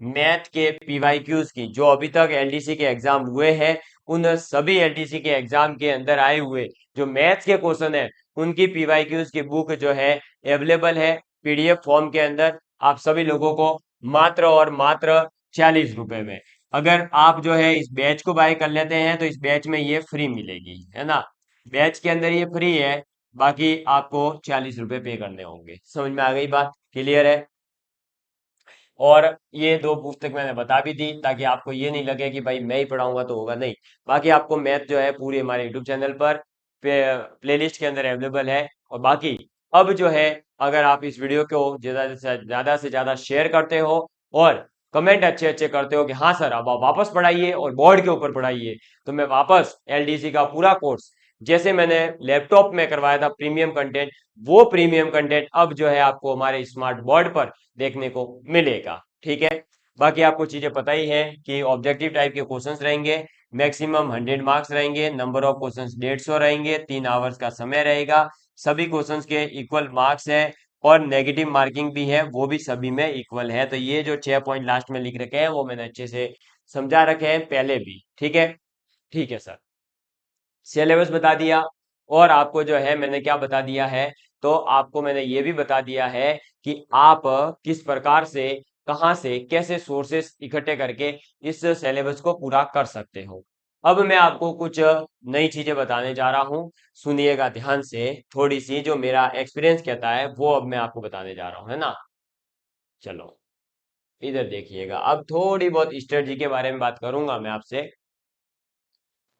मैथ के पीवाईक्यूज की, जो अभी तक एलडीसी के एग्जाम हुए हैं, उन सभी एलडीसी के एग्जाम के अंदर आए हुए जो मैथ्स के क्वेश्चन है, उनकी पीवाईक्यूज की बुक जो है अवेलेबल है पीडीएफ फॉर्म के अंदर, आप सभी लोगों को मात्र और मात्र 40 रुपए में। अगर आप जो है इस बैच को बाय कर लेते हैं तो इस बैच में ये फ्री मिलेगी, है ना। बैच के अंदर ये फ्री है, बाकी आपको 40 रुपए पे करने होंगे। समझ में आ गई बात? क्लियर है? और ये दो पुस्तक मैंने बता भी दी ताकि आपको ये नहीं लगे कि भाई मैं ही पढ़ाऊंगा तो होगा, नहीं। बाकी आपको मैथ जो है पूरी हमारे यूट्यूब चैनल पर प्लेलिस्ट के अंदर अवेलेबल है। और बाकी अब जो है, अगर आप इस वीडियो को ज्यादा से ज्यादा शेयर करते हो और कमेंट अच्छे अच्छे करते हो कि हाँ सर अब आप वापस पढ़ाइए और बोर्ड के ऊपर पढ़ाइए, तो मैं वापस एलडीसी का पूरा कोर्स, जैसे मैंने लैपटॉप में करवाया था प्रीमियम कंटेंट, वो प्रीमियम कंटेंट अब जो है आपको हमारे स्मार्ट बोर्ड पर देखने को मिलेगा। ठीक है। बाकी आपको चीजें पता ही है कि ऑब्जेक्टिव टाइप के क्वेश्चंस रहेंगे, मैक्सिमम 100 मार्क्स रहेंगे, नंबर ऑफ क्वेश्चंस 150 रहेंगे, 3 आवर्स का समय रहेगा, सभी क्वेश्चंस के इक्वल मार्क्स हैं और नेगेटिव मार्किंग भी है, वो भी सभी में इक्वल है। तो ये जो 6 पॉइंट लास्ट में लिख रखे हैं वो मैंने अच्छे से समझा रखे हैं पहले भी। ठीक है। ठीक है सर। सिलेबस बता दिया, और आपको जो है मैंने क्या बता दिया है, तो आपको मैंने ये भी बता दिया है कि आप किस प्रकार से, कहाँ से, कैसे सोर्सेस इकट्ठे करके इस सिलेबस को पूरा कर सकते हो। अब मैं आपको कुछ नई चीजें बताने जा रहा हूँ, सुनिएगा ध्यान से। थोड़ी सी जो मेरा एक्सपीरियंस कहता है वो अब मैं आपको बताने जा रहा हूँ, है ना। चलो इधर देखिएगा, अब थोड़ी बहुत स्ट्रेटजी के बारे में बात करूंगा मैं आपसे।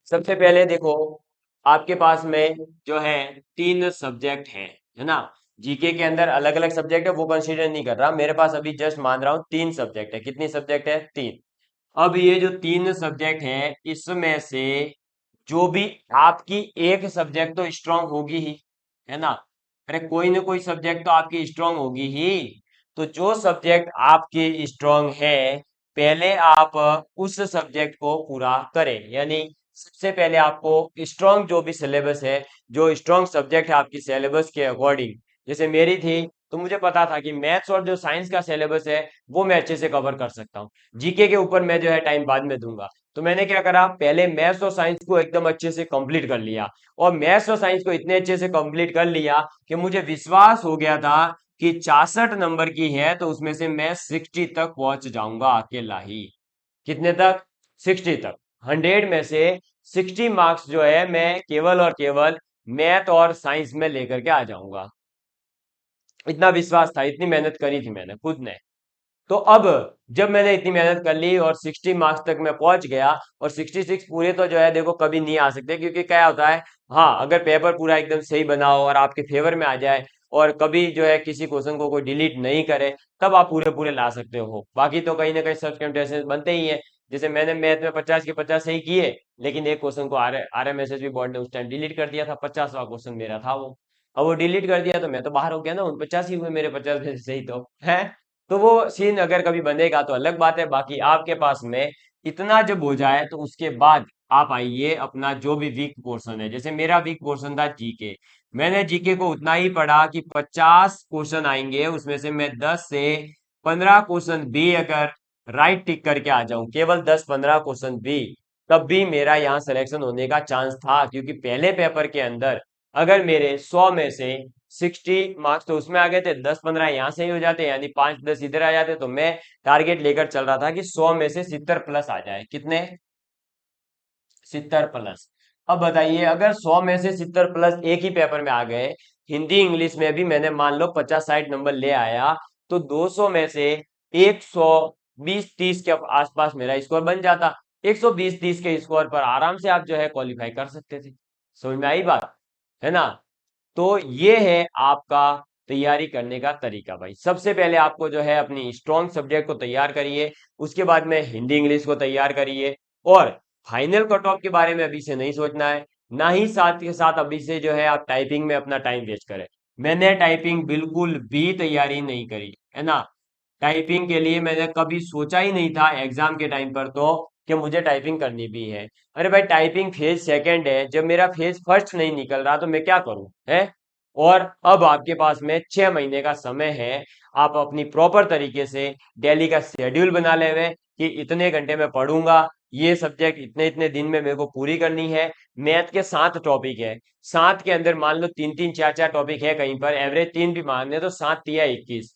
सबसे पहले देखो, आपके पास में जो है 3 सब्जेक्ट है ना। जीके के अंदर अलग अलग सब्जेक्ट है, वो कंसीडर नहीं कर रहा, मेरे पास अभी जस्ट मान रहा हूँ 3 सब्जेक्ट है। कितनी सब्जेक्ट है? 3। अब ये जो 3 सब्जेक्ट है, इसमें से जो भी आपकी एक सब्जेक्ट तो स्ट्रांग होगी ही, है ना। अरे कोई ना कोई सब्जेक्ट तो आपकी स्ट्रांग होगी ही। तो जो सब्जेक्ट आपकी स्ट्रांग है, पहले आप उस सब्जेक्ट को पूरा करें। यानी सबसे पहले आपको स्ट्रांग जो भी सिलेबस है, जो स्ट्रांग सब्जेक्ट है आपकी सिलेबस के अकॉर्डिंग, जैसे मेरी थी, तो मुझे पता था कि मैथ्स और जो साइंस का सिलेबस है वो मैं अच्छे से कवर कर सकता हूँ। जीके के ऊपर मैं जो है टाइम बाद में दूंगा। तो मैंने क्या करा, पहले मैथ्स और साइंस को एकदम अच्छे से कंप्लीट कर लिया, और मैथ्स और साइंस को इतने अच्छे से कंप्लीट कर लिया कि मुझे विश्वास हो गया था कि 66 नंबर की है तो उसमें से मैं 60 तक पहुंच जाऊंगा अकेला ही। कितने तक? 60 तक। 100 में से 60 मार्क्स जो है मैं केवल और केवल मैथ और साइंस में लेकर के आ जाऊंगा। इतना विश्वास था, इतनी मेहनत करी थी मैंने खुद ने। तो अब जब मैंने इतनी मेहनत कर ली और 60 मार्क्स तक मैं पहुंच गया, और 66 पूरे तो जो है देखो कभी नहीं आ सकते, क्योंकि क्या होता है, हाँ अगर पेपर पूरा एकदम सही बनाओ और आपके फेवर में आ जाए, और कभी जो है किसी क्वेश्चन को कोई डिलीट नहीं करे, तब आप पूरे पूरे ला सकते हो। बाकी तो कहीं ना कहीं सर्कमस्टेंसेस बनते ही है। जैसे मैंने मैथ में 50 के 50 सही किए, लेकिन एक क्वेश्चन को आरएमएसएस बोर्ड ने उस टाइम डिलीट कर दिया था, 50वां क्वेश्चन मेरा था वो। अब वो डिलीट कर दिया तो मैं तो बाहर हो गया ना, उन 50 ही हुए मेरे 50 में से सही तो है। तो वो सीन अगर कभी बनेगा तो अलग बात है। बाकी आपके पास में इतना जब हो जाए तो उसके बाद आप आइए अपना जो भी वीक पोर्शन है। जैसे मेरा वीक पोर्शन था जीके, मैंने जीके को उतना ही पढ़ा कि 50 क्वेश्चन आएंगे, उसमें से मैं 10 से 15 क्वेश्चन भी अगर राइट टिक करके आ जाऊं, केवल 10-15 क्वेश्चन भी, तब भी मेरा यहाँ सिलेक्शन होने का चांस था। क्योंकि पहले पेपर के अंदर अगर मेरे 100 में से 60 मार्क्स तो उसमें आ गए थे, 10-15 यहाँ से ही हो जाते, यानी 5-10 इधर आ जाते, तो मैं टारगेट लेकर चल रहा था कि 100 में से 70 प्लस आ जाए। कितने? 70 प्लस। अब बताइए, अगर 100 में से 70 प्लस एक ही पेपर में आ गए, हिंदी इंग्लिश में भी मैंने मान लो 50-60 नंबर ले आया, तो 200 में से 120-30 के आसपास मेरा स्कोर बन जाता। 120-30 के स्कोर पर आराम से आप जो है क्वालिफाई कर सकते थे। समझ में आई बात? है ना। तो ये है आपका तैयारी करने का तरीका भाई। सबसे पहले आपको जो है अपनी स्ट्रॉन्ग सब्जेक्ट को तैयार करिए, उसके बाद में हिंदी इंग्लिश को तैयार करिए, और फाइनल कट ऑफ के बारे में अभी से नहीं सोचना है, ना ही साथ के साथ अभी से जो है आप टाइपिंग में अपना टाइम वेस्ट करें। मैंने टाइपिंग बिल्कुल भी तैयारी नहीं करी, है ना। टाइपिंग के लिए मैंने कभी सोचा ही नहीं था एग्जाम के टाइम पर तो कि मुझे टाइपिंग करनी भी है। अरे भाई टाइपिंग फेज सेकंड है, जब मेरा फेज फर्स्ट नहीं निकल रहा तो मैं क्या करूं, है। और अब आपके पास में 6 महीने का समय है, आप अपनी प्रॉपर तरीके से डेली का शेड्यूल बना ले हुए कि इतने घंटे में पढ़ूंगा, ये सब्जेक्ट इतने इतने दिन में मेरे को पूरी करनी है। मैथ के 7 टॉपिक है, 7 के अंदर मान लो 3 3 4 4 टॉपिक है, कहीं पर एवरेज 3 भी मान ले तो 7 × 3 = 21।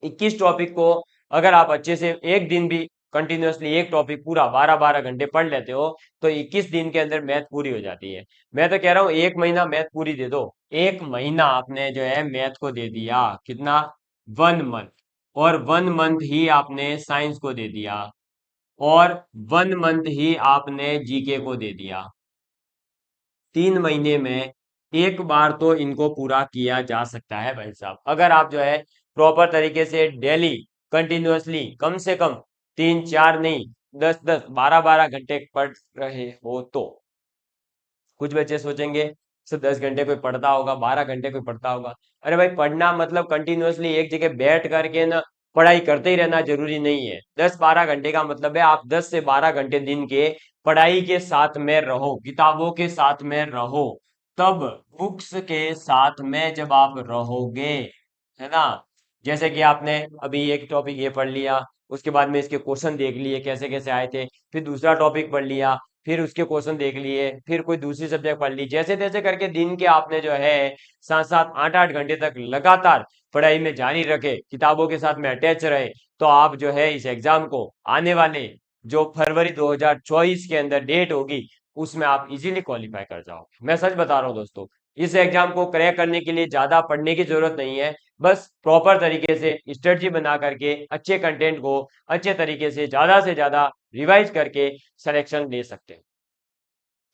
21 टॉपिक को अगर आप अच्छे से एक दिन भी कंटिन्यूअसली एक टॉपिक पूरा 12 12 घंटे पढ़ लेते हो तो 21 दिन के अंदर मैथ पूरी हो जाती है। मैं तो कह रहा हूँ 1 महीना मैथ पूरी दे दो। 1 महीना आपने जो है मैथ को दे दिया, कितना? 1 मंथ। और 1 मंथ ही आपने साइंस को दे दिया, और 1 मंथ ही आपने जीके को दे दिया। 3 महीने में एक बार तो इनको पूरा किया जा सकता है भाई साहब, अगर आप जो है प्रॉपर तरीके से डेली कंटिन्यूअसली कम से कम 3 4 नहीं, 10 10 12 12 घंटे पढ़ रहे हो तो। कुछ बच्चे सोचेंगे सिर्फ 10 घंटे कोई पढ़ता होगा, 12 घंटे कोई पढ़ता होगा। अरे भाई, पढ़ना मतलब कंटिन्यूअसली एक जगह बैठ करके ना पढ़ाई करते ही रहना जरूरी नहीं है। 10 12 घंटे का मतलब है आप 10 से 12 घंटे दिन के पढ़ाई के साथ में रहो, किताबों के साथ में रहो। तब बुक्स के साथ में जब आप रहोगे, है ना, जैसे कि आपने अभी एक टॉपिक ये पढ़ लिया, उसके बाद में इसके क्वेश्चन देख लिए कैसे कैसे आए थे, फिर दूसरा टॉपिक पढ़ लिया, फिर उसके क्वेश्चन देख लिए, फिर कोई दूसरी सब्जेक्ट पढ़ ली, जैसे तैसे करके दिन के आपने जो है 7 7 8 8 घंटे तक लगातार पढ़ाई में जारी रखे, किताबों के साथ में अटैच रहे, तो आप जो है इस एग्जाम को आने वाले जो फरवरी 2024 के अंदर डेट होगी उसमें आप इजीली क्वालिफाई कर जाओगे। मैं सच बता रहा हूँ दोस्तों, इस एग्जाम को क्रैक करने के लिए ज्यादा पढ़ने की जरूरत नहीं है। बस प्रॉपर तरीके से स्ट्रेटजी बना करके अच्छे कंटेंट को अच्छे तरीके से ज्यादा रिवाइज करके सिलेक्शन ले सकते हैं।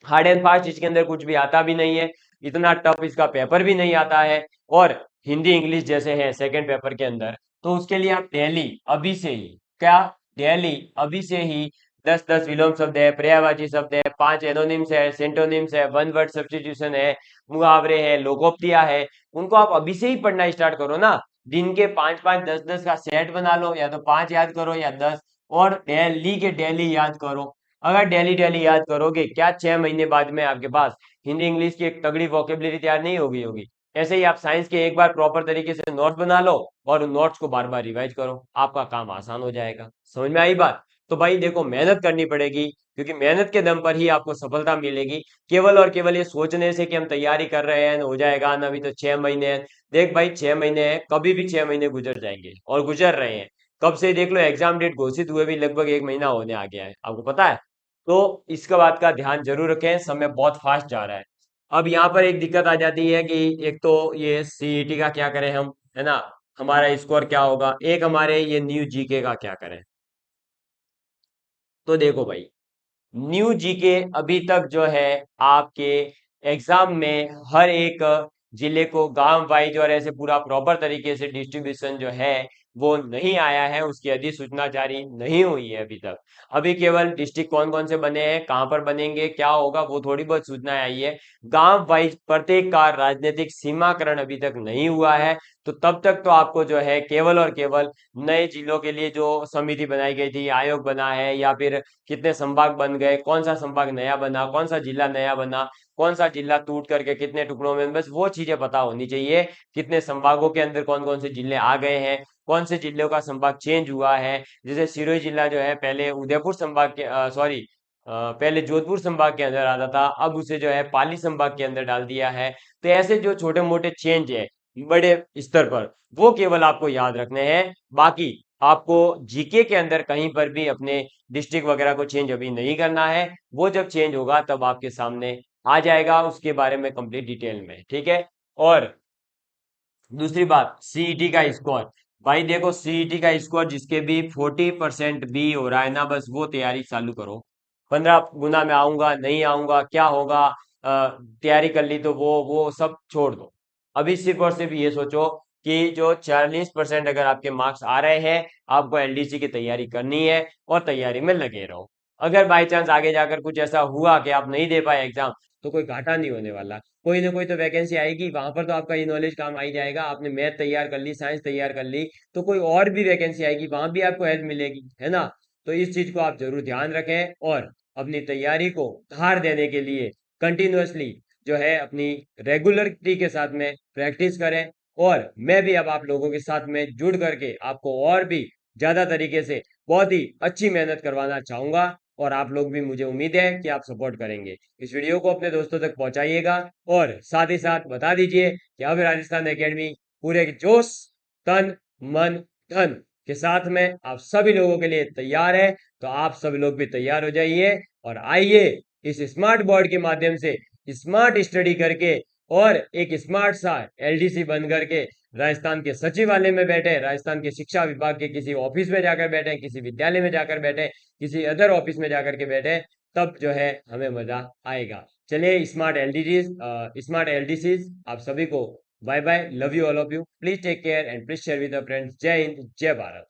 हार्ड एंड फास्ट इसके अंदर कुछ भी आता भी नहीं है, इतना टफ इसका पेपर भी नहीं आता है। और हिंदी इंग्लिश जैसे है सेकंड पेपर के अंदर, तो उसके लिए आप डेली अभी से ही क्या, डेली अभी से ही 10 10 विलोम शब्द है, पर्यायवाची शब्द है, 5 एनोनिम्स है, सेंटोनिम्स है, वन वर्ड सब्स्टिट्यूशन है, मुहावरे है, लोकोक्तियां है, उनको आप अभी से ही पढ़ना स्टार्ट करो ना। दिन के 5 5 10 10 का सेट बना लो, या तो 5 याद करो या 10, और डेली के डेली याद करो। अगर डेली डेली याद करोगे, क्या 6 महीने बाद में आपके पास हिंदी इंग्लिश की एक तगड़ी वोकेबलरी तैयार नहीं होगी होगी। ऐसे ही आप साइंस के एक बार प्रॉपर तरीके से नोट्स बना लो और उन नोट्स को बार बार रिवाइज करो, आपका काम आसान हो जाएगा। समझ में आई बात? तो भाई देखो, मेहनत करनी पड़ेगी, क्योंकि मेहनत के दम पर ही आपको सफलता मिलेगी। केवल और केवल ये सोचने से कि हम तैयारी कर रहे हैं हो जाएगा ना, अभी तो 6 महीने हैं। देख भाई, 6 महीने हैं, कभी भी 6 महीने गुजर जाएंगे और गुजर रहे हैं। कब से देख लो, एग्जाम डेट घोषित हुए भी लगभग 1 महीना होने आ गया है, आपको पता है। तो इसका बात का ध्यान जरूर रखें, समय बहुत फास्ट जा रहा है। अब यहाँ पर एक दिक्कत आ जाती है कि एक तो ये सीईटी का क्या करें हम, है ना, हमारा स्कोर क्या होगा, एक हमारे ये न्यू जीके का क्या करें। तो देखो भाई, न्यू जीके अभी तक जो है आपके एग्जाम में हर एक जिले को गांव वाइज और ऐसे पूरा प्रॉपर तरीके से डिस्ट्रीब्यूशन जो है वो नहीं आया है, उसकी अधिसूचना जारी नहीं हुई है अभी तक। अभी केवल डिस्ट्रिक्ट कौन कौन से बने हैं, कहां पर बनेंगे, क्या होगा, वो थोड़ी बहुत सूचनाएं आई है। गांव वाइज प्रत्येक का राजनीतिक सीमाकरण अभी तक नहीं हुआ है। तो तब तक तो आपको जो है केवल और केवल नए जिलों के लिए जो समिति बनाई गई थी, आयोग बना है, या फिर कितने संभाग बन गए, कौन सा संभाग नया बना, कौन सा जिला नया बना, कौन सा जिला टूट करके कितने टुकड़ों में, बस वो चीजें पता होनी चाहिए। कितने संभागों के अंदर कौन कौन से जिले आ गए हैं, कौन से जिलों का संभाग चेंज हुआ है। जैसे सिरोही जिला जो है पहले उदयपुर संभाग के सॉरी पहले जोधपुर संभाग के अंदर आता था, अब उसे जो है पाली संभाग के अंदर डाल दिया है। तो ऐसे जो छोटे मोटे चेंज है बड़े स्तर पर, वो केवल आपको याद रखने हैं। बाकी आपको जीके के अंदर कहीं पर भी अपने डिस्ट्रिक्ट वगैरह को चेंज अभी नहीं करना है। वो जब चेंज होगा तब आपके सामने आ जाएगा, उसके बारे में कंप्लीट डिटेल में, ठीक है। और दूसरी बात, सीईटी का स्कोर। भाई देखो, सीईटी का स्कोर जिसके भी 40% भी हो रहा है ना, बस वो तैयारी चालू करो। 15 गुना में आऊंगा नहीं आऊंगा क्या होगा, तैयारी कर ली तो वो सब छोड़ दो। अभी सिर्फ और सिर्फ ये सोचो कि जो 40% अगर आपके मार्क्स आ रहे हैं, आपको एलडीसी की तैयारी करनी है और तैयारी में लगे रहो। अगर बाई चांस आगे जाकर कुछ ऐसा हुआ कि आप नहीं दे पाए एग्जाम, तो कोई घाटा नहीं होने वाला। कोई ना कोई तो वैकेंसी आएगी, वहां पर तो आपका ये नॉलेज काम आ ही जाएगा। आपने मैथ तैयार कर ली, साइंस तैयार कर ली, तो कोई और भी वैकेंसी आएगी, वहां भी आपको हेल्प मिलेगी, है ना। तो इस चीज को आप जरूर ध्यान रखें, और अपनी तैयारी को धार देने के लिए कंटिन्यूअसली जो है अपनी रेगुलरिटी के साथ में प्रैक्टिस करें। और मैं भी अब आप लोगों के साथ में जुड़ करके आपको और भी ज्यादा तरीके से बहुत ही अच्छी मेहनत करवाना चाहूंगा, और आप लोग भी, मुझे उम्मीद है कि आप सपोर्ट करेंगे। इस वीडियो को अपने दोस्तों तक पहुंचाइएगा और साथ ही साथ बता दीजिए कि अब राजस्थान एकेडमी पूरे जोश, तन, मन, धन के साथ में आप सभी लोगों के लिए तैयार है। तो आप सभी लोग भी तैयार हो जाइए और आइए इस स्मार्ट बोर्ड के माध्यम से स्मार्ट स्टडी करके और एक स्मार्ट सा एलडीसी बन करके राजस्थान के सचिवालय में बैठे, राजस्थान के शिक्षा विभाग के किसी ऑफिस में जाकर बैठे, किसी विद्यालय में जाकर बैठे, किसी अदर ऑफिस में जाकर के बैठे, तब जो है हमें मजा आएगा। चलिए, स्मार्ट एलडीसीज आप सभी को bye bye, love you all of you, please take care and please share with friends. जय हिंद, जय भारत।